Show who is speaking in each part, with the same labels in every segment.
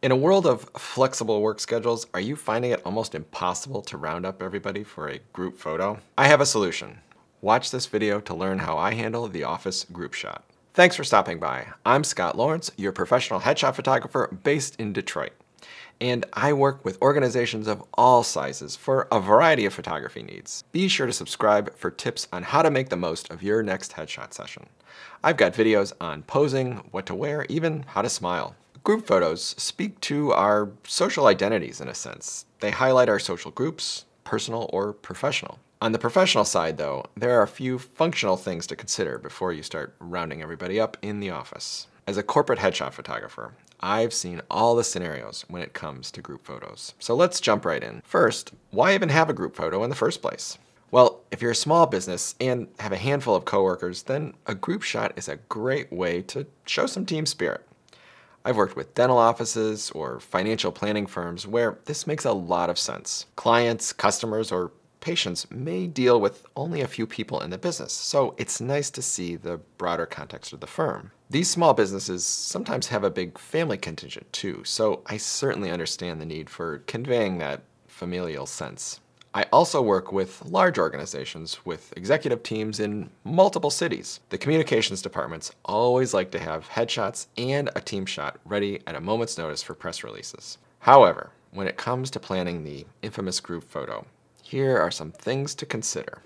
Speaker 1: In a world of flexible work schedules, are you finding it almost impossible to round up everybody for a group photo? I have a solution. Watch this video to learn how I handle the office group shot. Thanks for stopping by. I'm Scott Lawrence, your professional headshot photographer based in Detroit. And I work with organizations of all sizes for a variety of photography needs. Be sure to subscribe for tips on how to make the most of your next headshot session. I've got videos on posing, what to wear, even how to smile. Group photos speak to our social identities in a sense. They highlight our social groups, personal or professional. On the professional side though, there are a few functional things to consider before you start rounding everybody up in the office. As a corporate headshot photographer, I've seen all the scenarios when it comes to group photos. So let's jump right in. First, why even have a group photo in the first place? Well, if you're a small business and have a handful of coworkers, then a group shot is a great way to show some team spirit. I've worked with dental offices or financial planning firms where this makes a lot of sense. Clients, customers, or patients may deal with only a few people in the business, so it's nice to see the broader context of the firm. These small businesses sometimes have a big family contingent too, so I certainly understand the need for conveying that familial sense. I also work with large organizations with executive teams in multiple cities. The communications departments always like to have headshots and a team shot ready at a moment's notice for press releases. However, when it comes to planning the infamous group photo, here are some things to consider.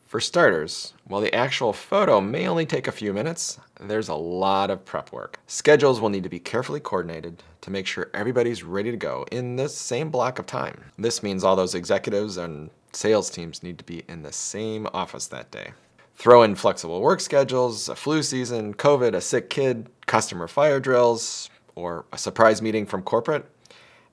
Speaker 1: For starters, while the actual photo may only take a few minutes, there's a lot of prep work. Schedules will need to be carefully coordinated to make sure everybody's ready to go in the same block of time. This means all those executives and sales teams need to be in the same office that day. Throw in flexible work schedules, a flu season, COVID, a sick kid, customer fire drills, or a surprise meeting from corporate,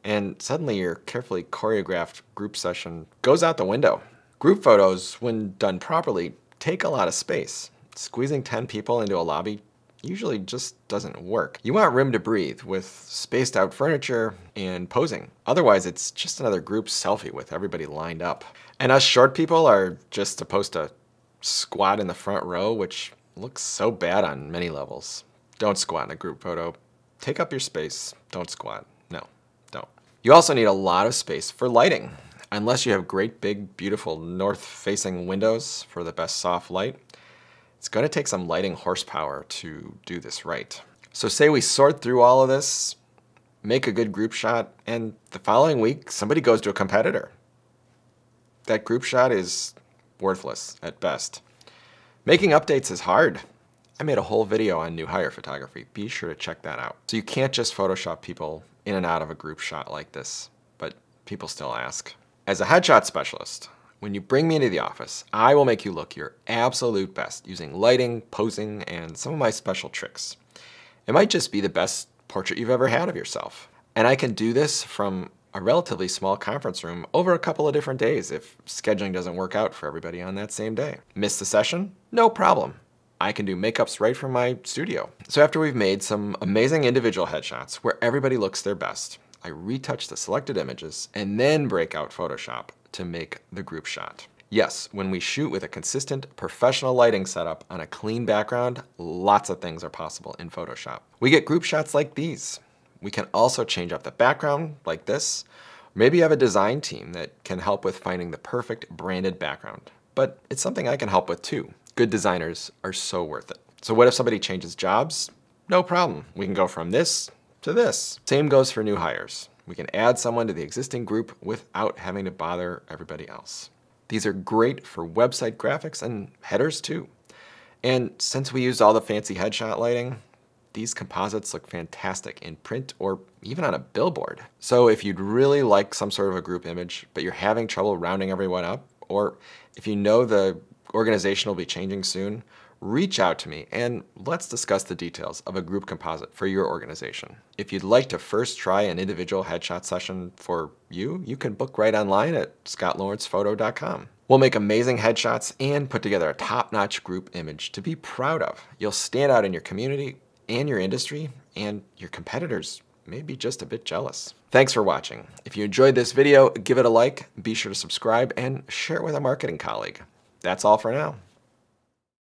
Speaker 1: and suddenly your carefully choreographed group session goes out the window. Group photos, when done properly, take a lot of space. Squeezing 10 people into a lobby usually just doesn't work. You want room to breathe with spaced out furniture and posing. Otherwise, it's just another group selfie with everybody lined up. And us short people are just supposed to squat in the front row, which looks so bad on many levels. Don't squat in a group photo. Take up your space. Don't squat. No, don't. You also need a lot of space for lighting. Unless you have great, big, beautiful north-facing windows for the best soft light, it's going to take some lighting horsepower to do this right. So say we sort through all of this, make a good group shot, and the following week, somebody goes to a competitor. That group shot is worthless at best. Making updates is hard. I made a whole video on new hire photography. Be sure to check that out. So you can't just Photoshop people in and out of a group shot like this, but people still ask. As a headshot specialist, when you bring me into the office, I will make you look your absolute best using lighting, posing, and some of my special tricks. It might just be the best portrait you've ever had of yourself. And I can do this from a relatively small conference room over a couple of different days if scheduling doesn't work out for everybody on that same day. Miss the session? No problem. I can do makeups right from my studio. So after we've made some amazing individual headshots where everybody looks their best, I retouch the selected images and then break out Photoshop to make the group shot. Yes, when we shoot with a consistent professional lighting setup on a clean background, lots of things are possible in Photoshop. We get group shots like these. We can also change up the background like this. Maybe you have a design team that can help with finding the perfect branded background, but it's something I can help with too. Good designers are so worth it. So what if somebody changes jobs? No problem. We can go from this to this. Same goes for new hires. We can add someone to the existing group without having to bother everybody else. These are great for website graphics and headers too. And since we used all the fancy headshot lighting, these composites look fantastic in print or even on a billboard. So if you'd really like some sort of a group image, but you're having trouble rounding everyone up, or if you know the organization will be changing soon, reach out to me and let's discuss the details of a group composite for your organization. If you'd like to first try an individual headshot session for you, you can book right online at scottlawrencephoto.com. We'll make amazing headshots and put together a top-notch group image to be proud of. You'll stand out in your community and your industry, and your competitors may be just a bit jealous. Thanks for watching. If you enjoyed this video, give it a like, be sure to subscribe, and share it with a marketing colleague. That's all for now.